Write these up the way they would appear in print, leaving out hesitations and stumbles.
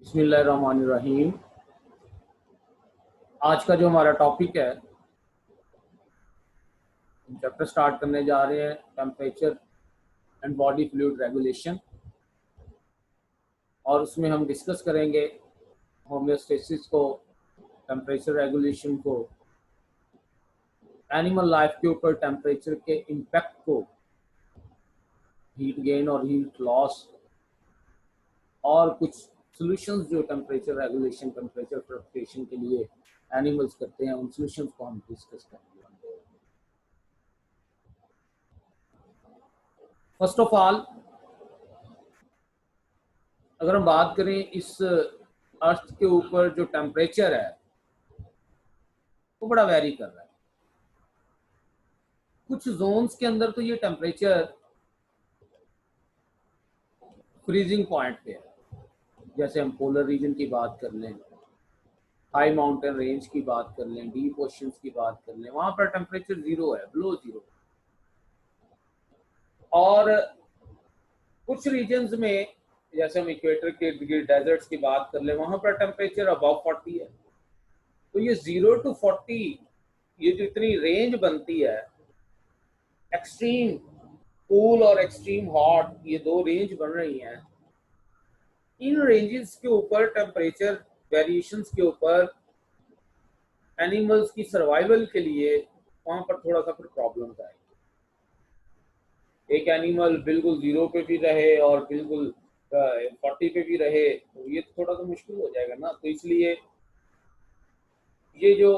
बिस्मिल्लाहिर्रहमानिर्रहीम। आज का जो हमारा टॉपिक है, हम चैप्टर स्टार्ट करने जा रहे हैं temperature and body fluid regulation, और उसमें हम डिस्कस करेंगे होम्योस्टेसिस को, टेम्परेचर रेगुलेशन को, एनिमल लाइफ के ऊपर टेम्परेचर के इम्पैक्ट को, हीट गेन और हीट लॉस, और कुछ सॉल्यूशंस जो टेम्परेचर रेगुलेशन, टेम्परेचर फ्लक्चुएशन के लिए एनिमल्स करते हैं, उन सॉल्यूशंस को हम डिस्कस करेंगे। फर्स्ट ऑफ ऑल, अगर हम बात करें इस अर्थ के ऊपर जो टेम्परेचर है वो बड़ा वेरी कर रहा है। कुछ जोन्स के अंदर तो ये टेम्परेचर फ्रीजिंग पॉइंट पे है, जैसे हम पोलर रीजन की बात कर लें, हाई माउंटेन रेंज की बात कर लें, डीप ओशंस की बात कर लें, वहां पर टेम्परेचर जीरो है, बिलो जीरो। और कुछ रीजन्स में, जैसे हम इक्वेटर के डेजर्ट्स की बात कर लें, वहां पर टेम्परेचर अबव 40 है। तो ये 0 to 40, ये जो इतनी रेंज बनती है, एक्सट्रीम कूल और एक्सट्रीम हॉट, ये दो रेंज बन रही हैं। इन रेंजेस के ऊपर टेम्परेचर वेरिएशंस के ऊपर एनिमल्स की सर्वाइवल के लिए वहां पर थोड़ा सा फिर प्रॉब्लम आएगी। एक एनिमल बिल्कुल 0 पे भी रहे और बिल्कुल 40 पे भी रहे, तो ये थोड़ा सा मुश्किल हो जाएगा ना। तो इसलिए ये जो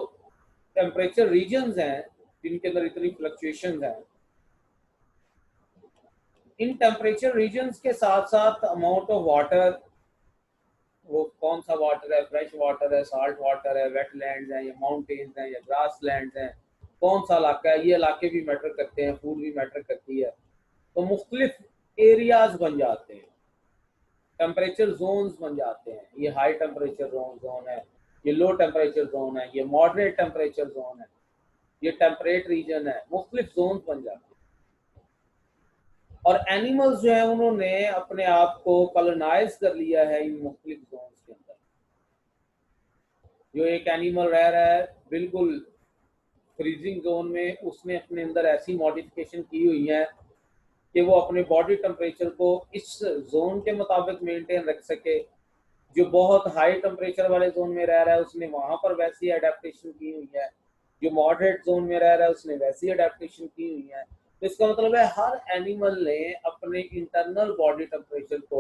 टेम्परेचर रीजन्स हैं जिनके अंदर इतनी फ्लक्चुएशंस हैं, इन टेम्परेचर रीजन्स के साथ साथ अमाउंट ऑफ वाटर, वो कौन सा वाटर है, फ्रेश वाटर है, साल्ट वाटर है, वेटलैंड्स हैं या माउंटेन्स हैं या ग्रास लैंड्स हैं, कौन सा इलाका है, ये इलाके भी मैटर करते हैं, फूड भी मैटर करती है। तो मुख्तलिफ एरियाज बन जाते हैं, टेम्परेचर जोन्स बन जाते हैं। ये हाई टेम्परेचर जोन है, ये लो टेम्परेचर जोन है, ये मॉडरेट टेम्परेचर जोन है, ये टेम्परेट रीजन है, मुख्तलिफ जोन बन जाते हैं। और एनिमल्स जो है उन्होंने अपने आप को कॉलोनाइज कर लिया है इन मुख्तलिफ जोन्स के अंदर। जो एक एनिमल रह रहा है बिल्कुल फ्रीजिंग जोन में, उसने अपने अंदर ऐसी मॉडिफिकेशन की हुई है कि वो अपने बॉडी टेम्परेचर को इस जोन के मुताबिक मेंटेन रख सके। जो बहुत हाई टेम्परेचर वाले जोन में रह रहा है उसने वहां पर वैसी अडेप्टेशन की हुई है, जो मॉडरेट जोन में रह रहा है उसने वैसी अडेप्टेशन की हुई है। तो इसका मतलब है हर एनिमल ने अपने इंटरनल बॉडी टेम्परेचर को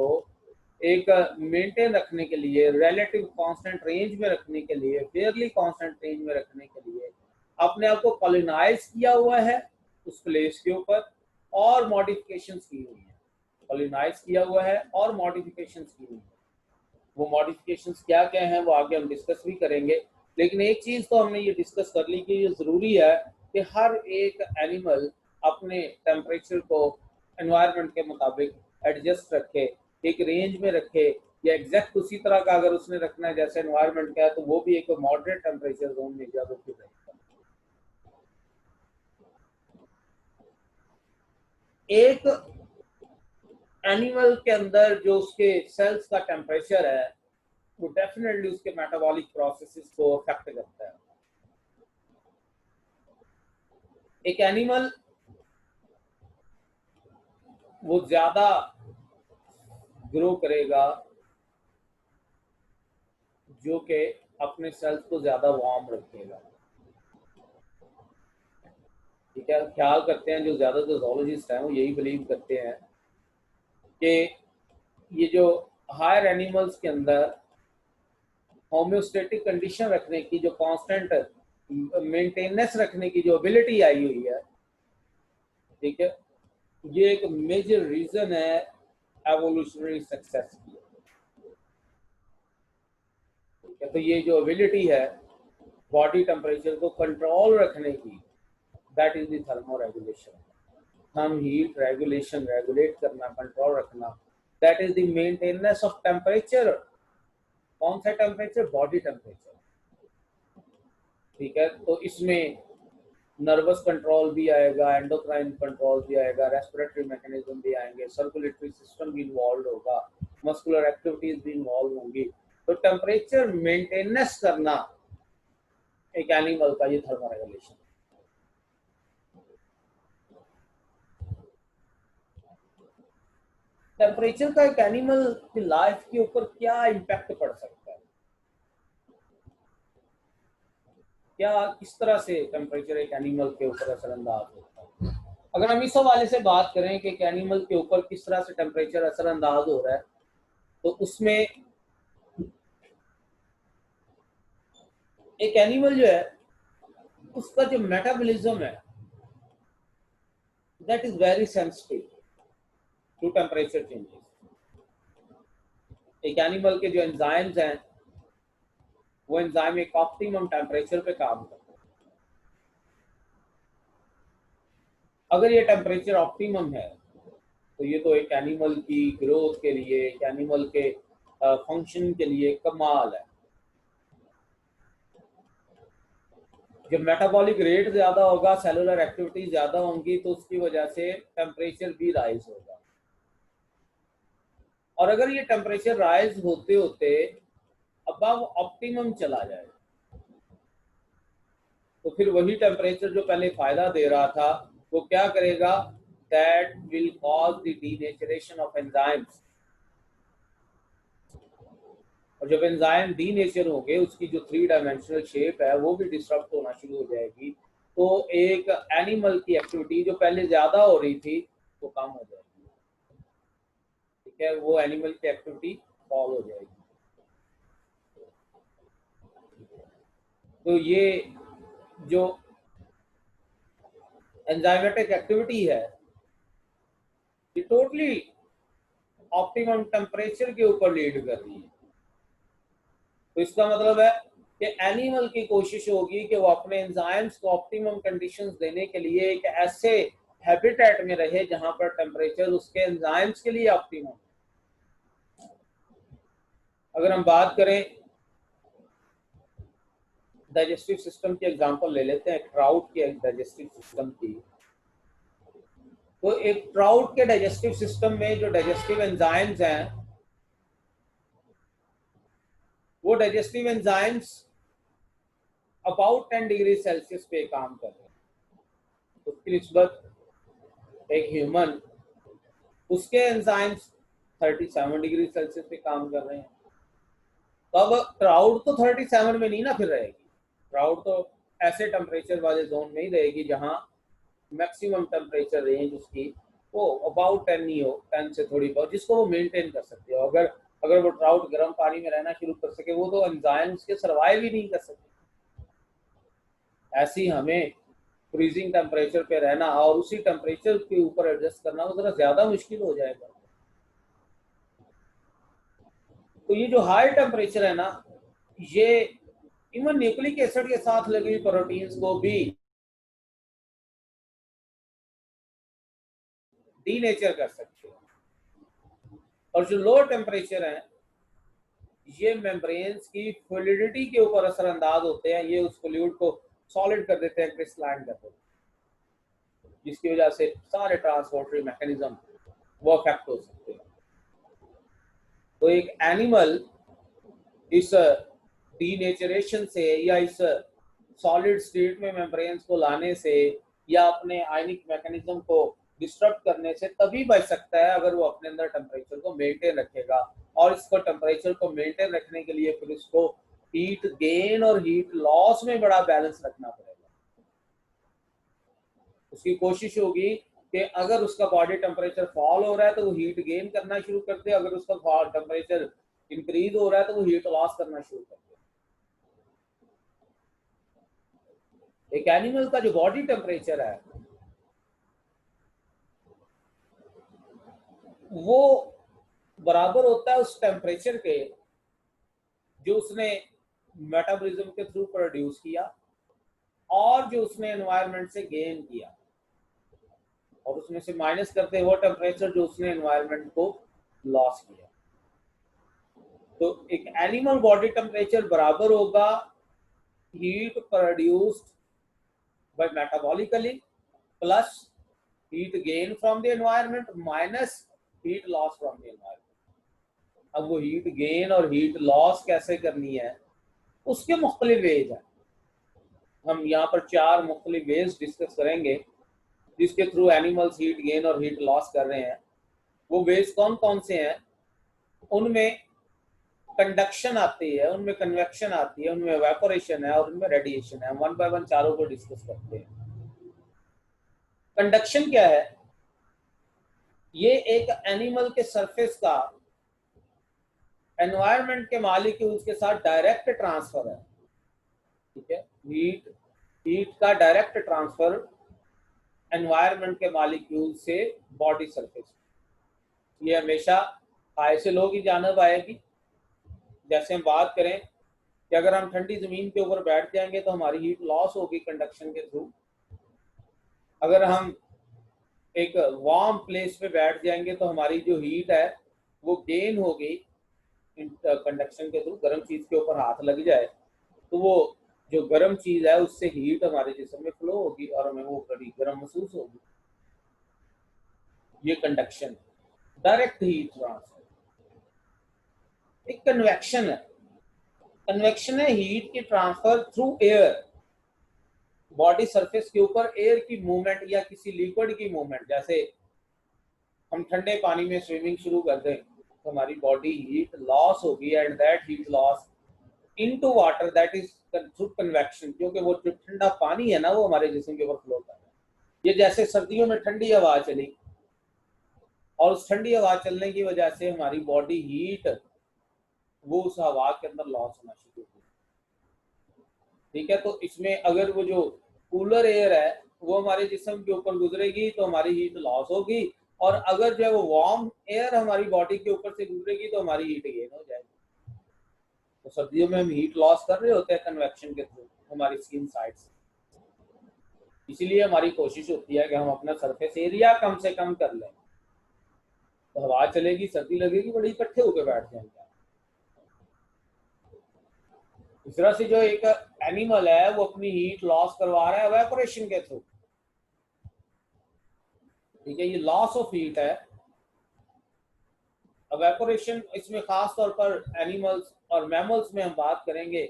एक मेंटेन रखने के लिए, रिलेटिव कांस्टेंट रेंज में रखने के लिए, फेयरली कांस्टेंट रेंज में रखने के लिए अपने आप को कॉलोनाइज किया हुआ है उस प्लेस के ऊपर, और मॉडिफिकेशंस की हुई है। कॉलोनाइज किया हुआ है और मॉडिफिकेशंस की हुई है। वो मॉडिफिकेशंस क्या क्या हैं वो आगे हम डिस्कस भी करेंगे, लेकिन एक चीज़ तो हमने ये डिस्कस कर ली कि ये ज़रूरी है कि हर एक एनिमल अपने टेम्परेचर को एनवायरनमेंट के मुताबिक एडजस्ट रखे, एक रेंज में रखे, या एग्जैक्ट उसी तरह का अगर उसने रखना है जैसे एनवायरनमेंट का है, तो वो भी एक मॉडरेट टेम्परेचर जोन में जा होकर रहेगा। एक एनिमल के अंदर जो उसके सेल्स का टेम्परेचर है वो डेफिनेटली उसके मेटाबॉलिक प्रोसेसेस को अफेक्ट करता है। एक एनिमल वो ज्यादा ग्रो करेगा जो कि अपने सेल्स को ज्यादा वार्म रखेगा। ठीक है, ख्याल करते हैं जो ज्यादातर जूलॉजिस्ट हैं वो यही बिलीव करते हैं कि ये जो हायर एनिमल्स के अंदर होम्योस्टेटिक कंडीशन रखने की, जो कांस्टेंट मेंटेनेंस रखने की जो एबिलिटी आई हुई है, ठीक है, ये एक मेजर रीजन है एवोल्यूशनरी सक्सेस की। ठीक है, तो ये जो एबिलिटी है बॉडी टेम्परेचर को कंट्रोल रखने की, that is the thermoregulation. Therm heat regulation, regulate करना, कंट्रोल रखना, that is the maintenance of temperature. कौन सा टेम्परेचर? Body temperature. ठीक है, तो इसमें नर्वस कंट्रोल भी आएगा, एंडोक्राइन कंट्रोल भी आएगा, रेस्पिरेटरी मैकेनिज्म भी आएंगे, सर्कुलेटरी सिस्टम भी इन्वॉल्व होगा, मस्कुलर एक्टिविटीज भी इन्वॉल्व होंगी। तो टेम्परेचर मेंटेनेंस करना एक एनिमल का ये थर्मोरेगुलेशन। टेम्परेचर का एक एनिमल की लाइफ के ऊपर क्या इम्पैक्ट पड़ सकता है, क्या किस तरह से टेम्परेचर एक एनिमल के ऊपर असरअंदाज होता है। अगर हम इस हवाले से बात करें कि एक एनिमल के ऊपर किस तरह से टेम्परेचर असरअंदाज हो रहा है, तो उसमें एक एनिमल जो है उसका जो मेटाबॉलिज्म है that is very sensitive to temperature changes. एक एनिमल के जो एंजाइम्स हैं वो एंजाइम एक ऑप्टिमम टेम्परेचर पे काम करते हैं। अगर ये टेम्परेचर ऑप्टिमम है तो ये तो एक एनिमल की ग्रोथ के लिए, एक एनिमल के फंक्शन के लिए कमाल है। जब मेटाबॉलिक रेट ज्यादा होगा, सेलुलर एक्टिविटी ज्यादा होंगी, तो उसकी वजह से टेम्परेचर भी राइज होगा। और अगर ये टेम्परेचर राइज होते होते अबव ऑप्टिमम चला जाए तो फिर वही टेम्परेचर जो पहले फायदा दे रहा था वो क्या करेगा, that will cause the denaturation of enzymes. और जब एंजाइम डीनेचर होंगे उसकी जो 3 डायमेंशनल शेप है वो भी डिस्टर्ब होना शुरू हो जाएगी। तो एक एनिमल की एक्टिविटी जो पहले ज्यादा हो रही थी वो कम हो जाएगी, ठीक है, वो एनिमल की एक्टिविटी फॉल हो जाएगी। तो ये जो एंजाइमेटिक एक्टिविटी है ये टोटली ऑप्टिमम टेम्परेचर के ऊपर लीड कर रही है। तो इसका मतलब है कि एनिमल की कोशिश होगी कि वो अपने एंजाइम्स को ऑप्टिमम कंडीशंस देने के लिए एक ऐसे हैबिटेट में रहे जहां पर टेम्परेचर उसके एंजाइम्स के लिए ऑप्टिमम। अगर हम बात करें डाइजेस्टिव सिस्टम की एग्जांपल ले लेते हैं, ट्राउट के डाइजेस्टिव सिस्टम की। तो एक ट्राउट के डाइजेस्टिव सिस्टम में जो डाइजेस्टिव एंजाइम्स हैं वो digestive enzymes about 10 degree Celsius पे काम कर रहे हैं। उसकी निस्बत एक ह्यूमन, उसके एंजाइम्स 37 डिग्री सेल्सियस पे काम कर रहे हैं। तो अब ट्राउट तो 37 में नहीं ना फिर रहेगी, ट्राउट तो ऐसे टेम्परेचर वाले जोन में ही रहेगी जहां मैक्सिमम टेम्परेचर रेंज उसकी वो अबाउट 10 ही हो, 10 से थोड़ी बहुत, जिसको वो मेंटेन कर सकते हो। अगर वो ट्राउट गर्म पानी में रहना शुरू कर सके, वो तो एंजाइम्स के सर्वाइव ही नहीं कर सकते। ऐसी हमें फ्रीजिंग टेम्परेचर पे रहना और उसी टेम्परेचर के ऊपर एडजस्ट करना वो जरा ज्यादा मुश्किल हो जाएगा। तो ये जो हाई टेम्परेचर है ना, ये इवन न्यूक्लिक एसिड के साथ लगी हुई प्रोटीन्स को भी डीनेचर कर सकते हैं। और जो लो टेम्परेचर है ये मेम्ब्रेन्स की फ्लूइडिटी के ऊपर असरअंदाज होते हैं, ये उस फ्लूइड को सॉलिड कर देते हैं, क्रिस्टलाइन कर देते हैं, जिसकी वजह से सारे ट्रांसपोर्टरी मैकेनिज्म वो अफेक्ट हो सकते हैं। तो एक एनिमल इस डीनेचरेशन से या इस सॉलिड स्टेट में मेम्ब्रेन्स को लाने से या अपने आयनिक मैकेनिज्म को डिस्टर्ब करने से तभी बच सकता है अगर वो अपने अंदर टेम्परेचर को मेंटेन रखेगा। और इसको टेम्परेचर को मेंटेन रखने के लिए फिर इसको हीट गेन और हीट लॉस में बड़ा बैलेंस रखना पड़ेगा। उसकी कोशिश होगी कि अगर उसका बॉडी टेम्परेचर फॉल हो रहा है तो वो हीट गेन करना शुरू कर दे, अगर उसका टेम्परेचर इंक्रीज हो रहा है तो वो हीट लॉस करना शुरू कर दे। एक एनिमल का जो बॉडी टेम्परेचर है वो बराबर होता है उस टेम्परेचर के जो उसने मेटाबॉलिज्म के थ्रू प्रोड्यूस किया और जो उसने एनवायरनमेंट से गेन किया, और उसमें से माइनस करते वो टेम्परेचर जो उसने एनवायरनमेंट को लॉस किया। तो एक एनिमल बॉडी टेम्परेचर बराबर होगा heat produced by metabolically plus heat gain from the environment minus heat loss from the environment. अब वो हीट गेन और हीट लॉस कैसे करनी है, उसके मुख्तलिफ वेज हैं। हम यहाँ पर 4 मुख्तलिफ वेज डिस्कस करेंगे जिसके थ्रू एनिमल्स हीट गेन और हीट लॉस कर रहे हैं। वो वेज कौन कौन से हैं? उनमें कंडक्शन आती है, उनमें कन्वेक्शन आती है, उनमें एवापोरेशन है और उनमें रेडिएशन है। हम वन बाय वन चारों को डिस्कस करते हैं। कंडक्शन क्या है? ये एक एनिमल के सरफेस का एनवायरनमेंट के मॉलिक्यूल्स के साथ डायरेक्ट ट्रांसफर है। ठीक है, हीट का डायरेक्ट ट्रांसफर एनवायरनमेंट के मॉलिक्यूल से बॉडी सरफेस। ये हमेशा हाई से लो की जानब आएगी। जैसे हम बात करें कि अगर हम ठंडी जमीन के ऊपर बैठ जाएंगे तो हमारी हीट लॉस होगी कंडक्शन के थ्रू। अगर हम एक वार्म प्लेस पे बैठ जाएंगे तो हमारी जो हीट है वो गेन होगी कंडक्शन के थ्रू। गर्म चीज के ऊपर हाथ लग जाए तो वो जो गर्म चीज है उससे हीट हमारे जिस्म में फ्लो होगी और हमें वो बड़ी गर्म महसूस होगी। ये कंडक्शन, डायरेक्ट हीट ट्रांसफर। एक कन्वेक्शन है। कन्वेक्शन है हीट की transfer through air. Body surface के ऊपर एयर की मूवमेंट या किसी लिक्विड की मूवमेंट। जैसे हम ठंडे पानी में स्विमिंग शुरू कर दें तो हमारी बॉडी हीट लॉस होगी and that heat loss into water, that is through convection. क्योंकि वो जो ठंडा पानी है ना वो हमारे जिस्म के ऊपर फ्लो कर रहा है। ये जैसे सर्दियों में ठंडी हवा चली और उस ठंडी हवा चलने की वजह से हमारी बॉडी हीट वो उस हवा के अंदर लॉस होना शुरू हो। ठीक है, तो इसमें अगर वो जो कूलर एयर है वो हमारे जिस्म के ऊपर गुजरेगी तो हमारी हीट लॉस होगी, और अगर जो है वो वार्म एयर हमारी बॉडी के ऊपर से गुजरेगी तो हमारी हीट गेन हो जाएगी। तो सर्दियों में हम हीट लॉस कर रहे होते हैं कन्वेक्शन के थ्रू हमारी स्किन साइड से। इसीलिए हमारी कोशिश होती है कि हम अपना सरफेस एरिया कम से कम कर लें। तो हवा चलेगी, सर्दी लगेगी, बड़ी इकट्ठे होकर बैठ जाएंगे। इस तरह से जो एक एनिमल है वो अपनी हीट लॉस करवा रहा है एवापोरेशन के थ्रू। ठीक है, ये लॉस ऑफ हीट है। एवापोरेशन इसमें खास तौर पर एनिमल्स और मैमल्स में हम बात करेंगे,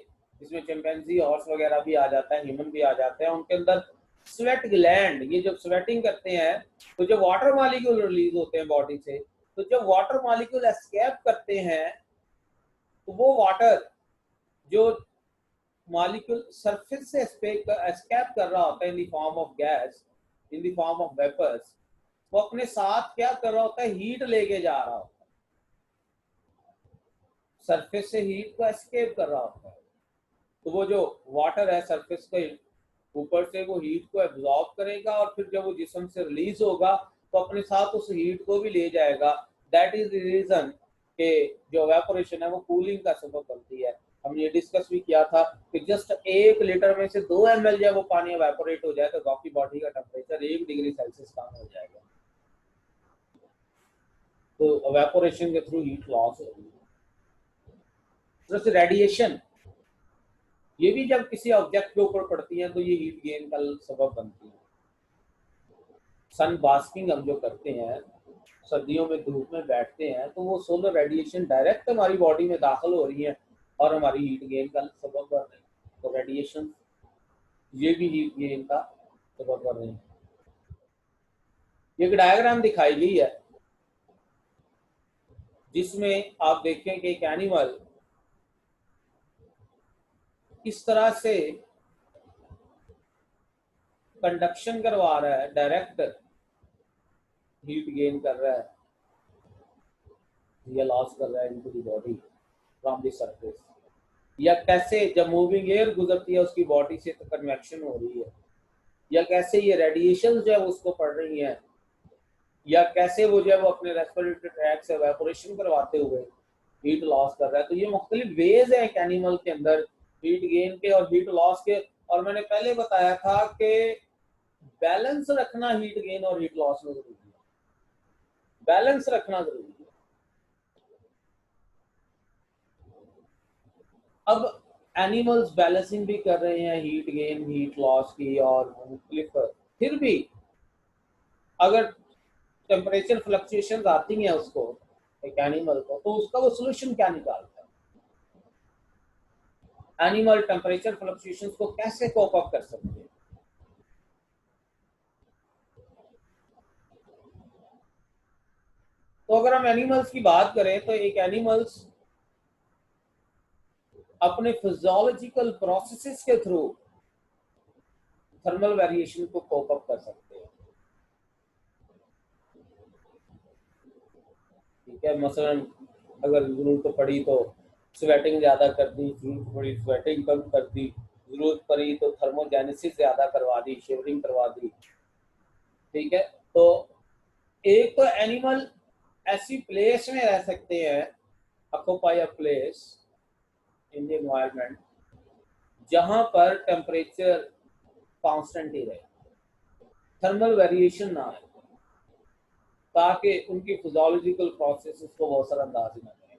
इसमें चिंपैंजी, हॉर्स वगैरह भी आ जाता है, ह्यूमन भी आ जाते हैं। उनके अंदर स्वेट ग्लैंड, ये जब स्वेटिंग करते हैं तो जब वाटर मॉलिक्यूल रिलीज होते हैं बॉडी से, तो जब वाटर मॉलिक्यूल एस्केप करते हैं तो वो वाटर जो मॉलिक्यूल सरफेस से एस्केप कर रहा होता है in the form of gas, in the form of vapours, वो अपने साथ क्या कर रहा होता है? हीट लेके जा रहा होता है। सरफेस से हीट को एस्केप कर रहा होता है। तो वो जो वाटर है सरफेस के ऊपर से वो हीट को एब्जॉर्ब करेगा और फिर जब वो जिस्म से रिलीज होगा तो अपने साथ उस हीट को भी ले जाएगा। दैट इज द रीजन कि जो एवापोरेशन है वो कूलिंग का सबब बनती है। हमने ये डिस्कस भी किया था कि जस्ट 1 लीटर में से 2 ml जब वो पानी एवापोरेट हो जाए तो आपकी बॉडी का टेम्परेचर 1 डिग्री सेल्सियस कम हो जाएगा। तो एवापोरेशन के थ्रू हीट लॉस होगी। जैसे रेडिएशन, ये भी जब किसी ऑब्जेक्ट के ऊपर पड़ती है तो ये हीट गेन का सबब बनती है। सन बास्किंग हम जो करते हैं, सर्दियों में धूप में बैठते हैं, तो वो सोलर रेडिएशन डायरेक्ट हमारी बॉडी में दाखिल हो रही है और हमारी हीट गेन का सबब बन रही है। तो रेडिएशन ये भी हीट गेन का सबब बन रही है। एक डायग्राम दिखाई गई है जिसमें आप देखें कि एक एनिमल किस तरह से कंडक्शन करवा रहा है, डायरेक्ट हीट गेन कर रहा है या लॉस कर रहा है into the body from the surface, या कैसे जब मूविंग एयर गुजरती है उसकी बॉडी से तो कन्वेक्शन हो रही है, या कैसे ये रेडिएशन जो है उसको पड़ रही है, या कैसे वो जो है वो अपने रेस्पिरेटरी ट्रैक से एवापोरेशन करवाते हुए हीट लॉस कर रहा है। तो ये मुख्तलिफ वेज है एक एनिमल के अंदर हीट गेन के और हीट लॉस के। और मैंने पहले बताया था कि बैलेंस रखना हीट गेन और हीट लॉस में जरूरी है। बैलेंस रखना जरूरी है। अब एनिमल्स बैलेंसिंग भी कर रहे हैं हीट गेन हीट लॉस की, और मुख्तलिफ फिर भी अगर टेम्परेचर फ्लक्चुएशन आती हैं उसको एक एनिमल को, तो उसका वो सोल्यूशन क्या निकालता है, एनिमल टेम्परेचर फ्लक्चुएशंस को कैसे कोप अप कर सकते हैं। तो अगर हम एनिमल्स की बात करें तो एक एनिमल्स अपने फिजियोलॉजिकल प्रोसेसेस के थ्रू थर्मल वेरिएशन को कोप अप कर सकते हैं। ठीक है, मसलन अगर जरूरत पड़ी तो स्वेटिंग ज्यादा कर दी, जरूरत पड़ी स्वेटिंग कम कर दी, जरूरत पड़ी तो थर्मोजेनेसिस ज्यादा करवा दी, शिवरिंग करवा दी। ठीक है, तो एक तो एनिमल ऐसी प्लेस में रह सकते हैं, occupy a place in the environment जहां पर टेम्परेचर कांस्टेंट ही रहे, थर्मल वेरिएशन ना आए, ताकि उनकी फिजियोलॉजिकल प्रोसेसेस को वो असरअंदाज न करें।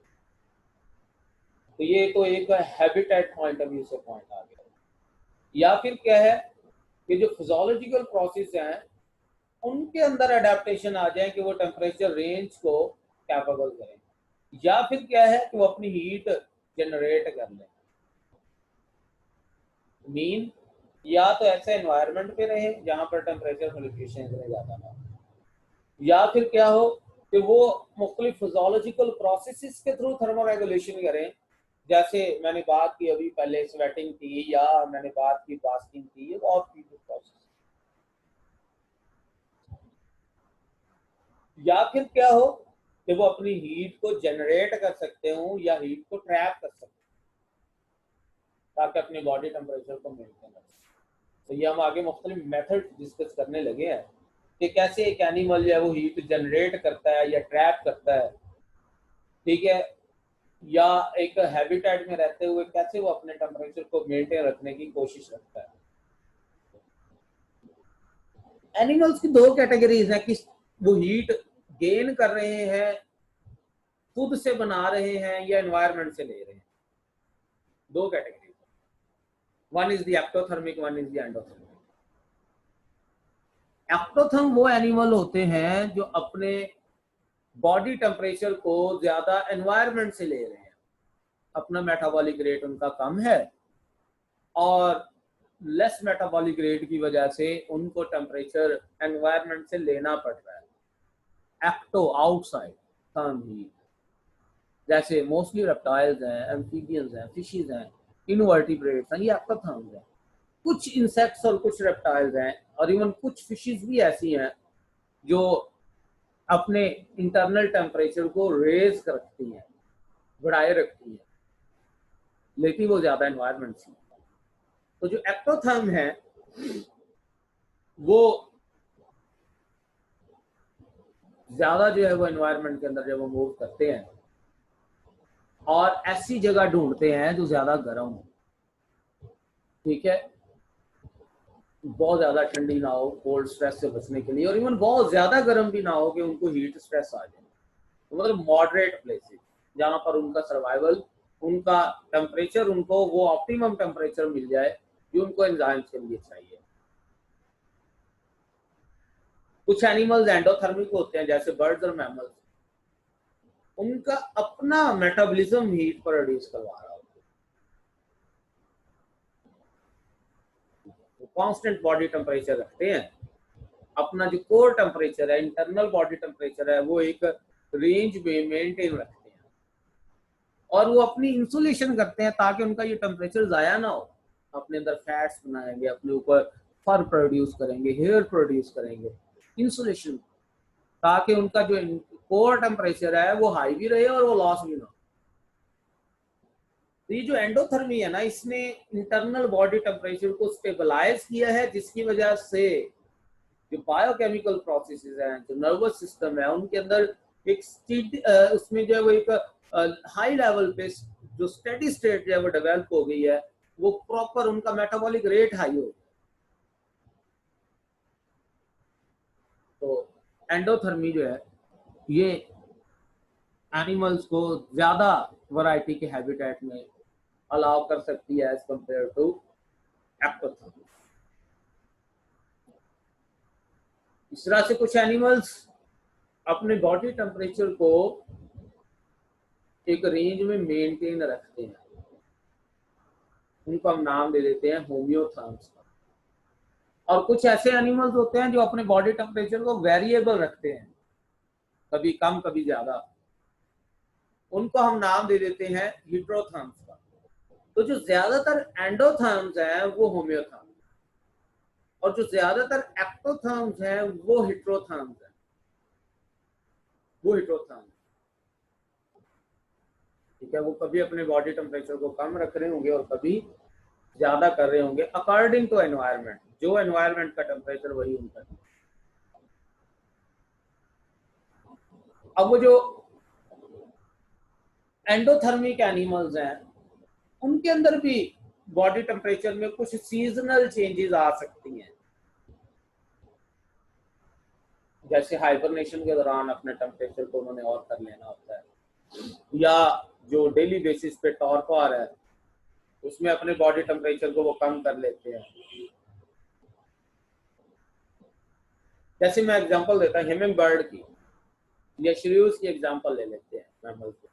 तो ये तो एक हैबिटेट पॉइंट ऑफ व्यू से पॉइंट आ गया। या फिर क्या है कि जो फिजियोलॉजिकल प्रोसेस हैं उनके अंदर अडेप्टेशन आ जाए कि वो टेम्परेचर रेंज को कैपेबल करें, या फिर क्या है कि वो अपनी हीट जनरेट कर लें। मीन या तो ऐसे एनवायरनमेंट पे रहे जहां पर टेम्परेचर फ्लक्चुएशन इतने ज्यादा ना हो, या फिर क्या हो कि वो मुख्तलिफ फिजियोलॉजिकल प्रोसेसेस के थ्रू थर्मोरेगुलेशन करें। जैसे मैंने बात की अभी पहले स्वेटिंग की, या मैंने बात की फास्टिंग की, और भी प्रोसेस। या फिर क्या हो कि वो अपनी हीट को जनरेट कर सकते हो या हीट को ट्रैप कर सकते हो ताकि अपनी बॉडी टेम्परेचर को मेंटेन रखें। तो ये हम आगे मुख्तलिफ मेथड डिस्कस करने लगे हैं कि कैसे एक एनिमल जो है वो हीट जनरेट करता है या ट्रैप करता है। ठीक है, या एक हैबिटेट में रहते हुए कैसे वो अपने टेम्परेचर को मेंटेन रखने की कोशिश करता है। एनिमल्स की दो कैटेगरीज हैं कि वो हीट गेन कर रहे हैं, खुद से बना रहे हैं, या एनवायरनमेंट से ले रहे हैं। दो category, one is the ectothermic, one is the endothermic. Ectotherm वो एनिमल होते हैं जो अपने बॉडी टेम्परेचर को ज्यादा एनवायरनमेंट से ले रहे हैं, अपना मेटाबॉलिक रेट उनका कम है और लेस मेटाबॉलिक रेट की वजह से उनको टेम्परेचर एनवायरनमेंट से लेना पड़ रहा है। एक्टो आउटसाइड थर्म हीट, जैसे मोस्टली रेप्टाइल्स हैं, एम्फीबियंस हैं, फिशेस हैं, इनवर्टिब्रेट्स हैं, ये एक्टोथर्म्स हैं। कुछ इंसेक्ट्स और कुछ रेप्टाइल्स हैं और इवन कुछ फिशेस भी ऐसी हैं जो अपने इंटरनल टेम्परेचर को रेज कर रखती हैं, बढ़ाए रखती हैं, लेकिन वो ज्यादा एनवायरनमेंट से। तो जो एक्टोथर्म है वो ज्यादा जो है वो एनवायरनमेंट के अंदर जब वो मूव करते हैं और ऐसी जगह ढूंढते हैं जो ज्यादा गर्म हो। ठीक है, बहुत ज्यादा ठंडी ना हो कोल्ड स्ट्रेस से बचने के लिए, और इवन बहुत ज्यादा गर्म भी ना हो कि उनको हीट स्ट्रेस आ जाए। तो मतलब मॉडरेट प्लेसेस जहां पर उनका सर्वाइवल, उनका टेम्परेचर, उनको वो ऑप्टिमम टेम्परेचर मिल जाए जो उनको एंजाइम्स के लिए चाहिए। कुछ एनिमल्स एंडोथर्मिक होते हैं जैसे बर्ड्स और मैमल्स, उनका अपना मेटाबॉलिज्म हीट प्रोड्यूस करवा रहा होता है, वो कांस्टेंट बॉडी टेम्परेचर रखते हैं, अपना जो कोर टेम्परेचर है, इंटरनल बॉडी टेम्परेचर है, वो एक रेंज में मेंटेन रखते हैं और वो अपनी इंसुलेशन करते हैं ताकि उनका ये टेम्परेचर जाया ना हो। अपने अंदर फैट्स बनाएंगे, अपने ऊपर फर प्रोड्यूस करेंगे, हेयर प्रोड्यूस करेंगे, इंसुलेशन, ताकि उनका जो कोर टेम्परेचर है वो हाई भी रहे और वो लॉस भी ना हो। तो ये जो एंडोथर्मी है ना, इसने इंटरनल बॉडी टेम्परेचर को स्टेबलाइज किया है, जिसकी वजह से जो बायोकेमिकल प्रोसेसेस हैं, जो नर्वस सिस्टम है, उनके अंदर एक उसमें जो है वो एक हाई लेवल पे जो स्टेडी स्टेट जो है वो डेवलप हो गई है, वो प्रॉपर उनका मेटाबॉलिक रेट हाई हो। तो एंडोथर्मी जो है ये एनिमल्स को ज्यादा वैरायटी के हैबिटेट में अलाउ कर सकती है एज कंपेयर टू एक्टोथर्मी। इस तरह से कुछ एनिमल्स अपने बॉडी टेम्परेचर को एक रेंज में मेंटेन रखते हैं, उनको हम नाम दे देते हैं होम्योथर्म्स। और कुछ ऐसे एनिमल्स होते हैं जो अपने बॉडी टेम्परेचर को वेरिएबल रखते हैं, कभी कम कभी ज्यादा, उनको हम नाम दे देते हैं हिट्रोथर्म्स का। तो जो ज्यादातर एंडोथर्म्स हैं वो होम्योथर्म्स, और जो ज्यादातर एक्टोथर्म्स हैं वो हिट्रोथर्म्स हैं, वो हिट्रोथर्म्स। ठीक है, वो कभी अपने बॉडी टेम्परेचर को कम रख रहे होंगे और कभी ज्यादा कर रहे होंगे अकॉर्डिंग टू एनवायरनमेंट, जो एनवायरनमेंट का टेम्परेचर वही उनका। अब वो जो एंडोथर्मिक एनिमल्स हैं उनके अंदर भी बॉडी टेम्परेचर में कुछ सीजनल चेंजेस आ सकती हैं, जैसे हाइबरनेशन के दौरान अपने टेम्परेचर को उन्होंने और कर लेना होता है, या जो डेली बेसिस पे टॉर्पॉर है उसमें अपने बॉडी टेम्परेचर को वो कम कर लेते हैं। जैसे मैं एग्जांपल देता हूँ हिमिंग बर्ड की या श्रीयूज की एग्जांपल ले लेते हैं मैमल की।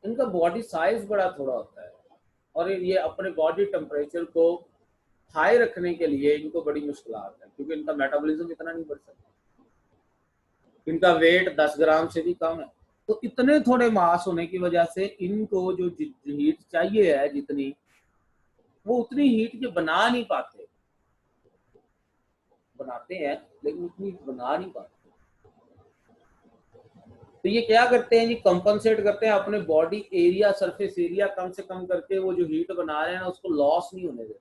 इनका बॉडी साइज बड़ा थोड़ा होता है और ये अपने बॉडी टेम्परेचर को हाई रखने के लिए इनको बड़ी मुश्किल है, क्योंकि इनका मेटाबॉलिज्म इतना नहीं बढ़ सकता, इनका वेट 10 ग्राम से भी कम है। तो इतने थोड़े मास होने की वजह से इनको जो हीट चाहिए है जितनी, वो उतनी हीट ये बना नहीं पाते, बनाते हैं लेकिन उतनी बना नहीं पाते। तो ये क्या करते हैं जी, कंपनसेट करते हैं अपने बॉडी एरिया, सरफेस एरिया कम से कम करके वो जो हीट बना रहे हैं ना उसको लॉस नहीं होने देते।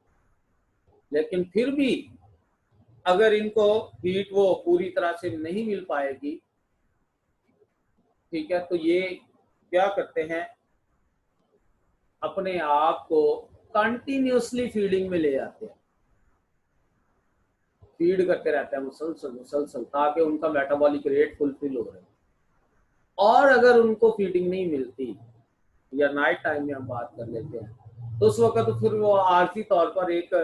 लेकिन फिर भी अगर इनको हीट वो पूरी तरह से नहीं मिल पाएगी, ठीक है, तो ये क्या करते हैं, अपने आप को कंटिन्यूसली फीडिंग में ले जाते हैं, फीड करते रहते हैं मुसलसल मुसलसल, ताकि उनका मेटाबॉलिक रेट फुलफिल हो रहे। और अगर उनको फीडिंग नहीं मिलती या नाइट टाइम में हम बात कर लेते हैं, तो उस वक्त तो फिर वो आरसी तौर पर एक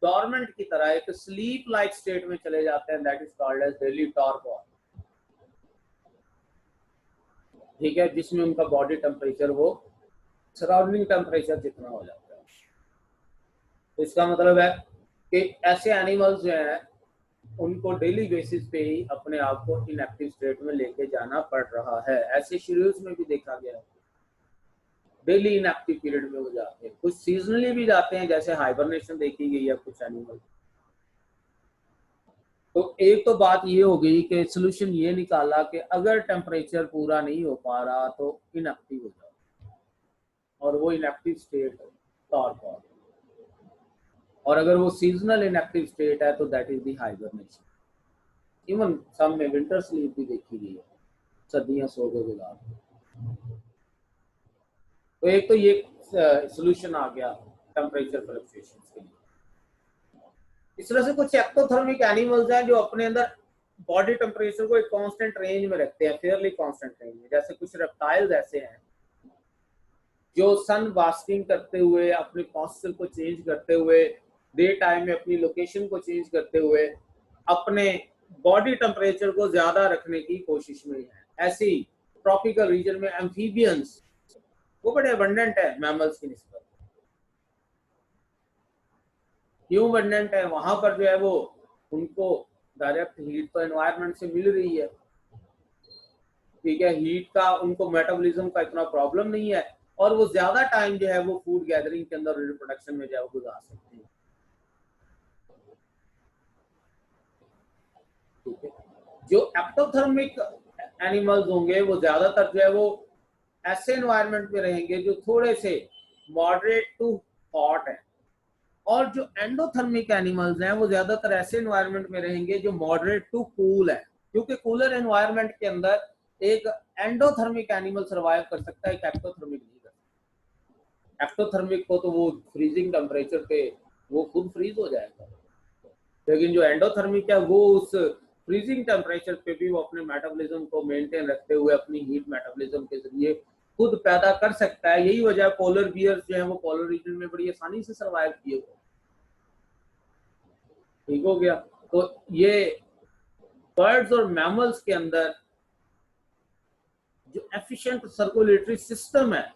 डॉर्मेंट की तरह एक स्लीप लाइक स्टेट में चले जाते हैं, that is called as daily torpor. ठीक है, जिसमें उनका बॉडी टेम्परेचर वो सराउंडिंग टेम्परेचर जितना हो जाता है। तो इसका मतलब है कि ऐसे एनिमल्स जो हैं उनको डेली बेसिस पे ही अपने आप को इनएक्टिव स्टेट में लेके जाना पड़ रहा है। ऐसे शेड्यूल्स में भी देखा गया है, डेली इनएक्टिव पीरियड में हो जाते हैं, कुछ सीजनली भी जाते हैं, जैसे हाइबरनेशन देखी गई है कुछ एनिमल। तो एक तो बात ये हो गई कि सोल्यूशन ये निकाला कि अगर टेम्परेचर पूरा नहीं हो पा रहा तो इनएक्टिव हो जाओ, और वो इनएक्टिव स्टेट तौर पर, और अगर वो सीजनल इनएक्टिव स्टेट है तो that is the hibernation. Even some में विंटर स्लीप भी देखी गई है, सर्दियां सो के गुजार। तो एक तो ये सोल्यूशन आ गया टेम्परेचर फ्लक्चुएशंस के लिए। इस तरह से कुछ एक्टोथर्मिक एनिमल्स हैं जो अपने अंदर बॉडी टेम्परेचर को एक कांस्टेंट रेंज में रखते हैं, फेयरली कांस्टेंट रेंज में। जैसे कुछ रेप्टाइल्स ऐसे हैं जो सन बास्किंग करते हुए, अपने पॉस्चर को चेंज करते हुए, डे टाइम में अपनी लोकेशन को चेंज करते हुए अपने बॉडी टेम्परेचर को ज्यादा रखने की कोशिश में है। ऐसे ही ट्रॉपिकल रीजन में एम्फीबियंस वो बड़े अबंडेंट है मैमल्स की निस्बत। क्यों अबंडेंट है? वहां पर जो है वो उनको डायरेक्ट हीट तो एनवायरनमेंट से मिल रही है, ठीक है, हीट का उनको मेटाबॉलिज्म का इतना प्रॉब्लम नहीं है, और वो ज्यादा टाइम जो है वो फूड गैदरिंग के अंदर रिप्रोडक्शन में जो है वो गुजार सकते हैं। ठीक है, जो एक्टोथर्मिक एनिमल्स होंगे वो ज्यादातर जो है वो ऐसे एनवायरनमेंट में रहेंगे जो थोड़े से मॉडरेट टू हॉट है, और जो एंडोथर्मिक एनिमल्स हैं वो ज्यादातर ऐसे एनवायरनमेंट में रहेंगे जो मॉडरेट टू कूल है, क्योंकि कूलर एनवायरनमेंट के अंदर एक एंडोथर्मिक एनिमल सर्वाइव कर सकता है, एक एक्टोथर्मिक नहीं कर सकता। एक्टोथर्मिक को तो वो फ्रीजिंग टेम्परेचर पे वो खुद फ्रीज हो जाएगा, लेकिन जो एंडोथर्मिक है वो उस फ्रीजिंग टेम्परेचर पे भी वो अपने मेटाबॉलिज्म को मेंटेन रखते हुए अपनी हीट मेटाबॉलिज्म के जरिए खुद पैदा कर सकता है। यही वजह पोलर बियर्स जो है वो पोलर रीजन में बड़ी आसानी से सर्वाइव किए हुए। ठीक हो गया। तो ये बर्ड्स और मैमल्स के अंदर जो एफिशिएंट सर्कुलेटरी सिस्टम है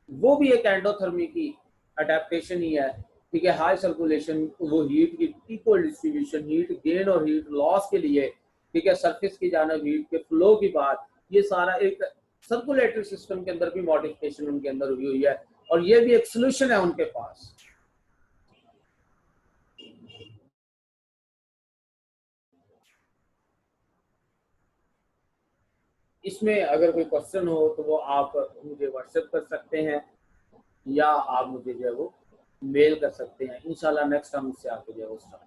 वो भी एक एंडोथर्मी की अडेप्टेशन ही है। ठीक है, हाई सर्कुलेशन, वो हीट की इक्वल डिस्ट्रीब्यूशन, हीट गेन और हीट लॉस के लिए, ठीक है, सरफेस की जानिब हीट के फ्लो की बात, ये सारा एक सर्कुलेटरी सिस्टम के अंदर भी मॉडिफिकेशन उनके अंदर हुई है और ये भी एक सोल्यूशन है उनके पास। इसमें अगर कोई क्वेश्चन हो तो वो आप मुझे व्हाट्सएप कर सकते हैं या आप मुझे जो है वो मेल कर सकते हैं। इंशाल्लाह नेक्स्ट हम इससे आगे जो है वो स्टार्ट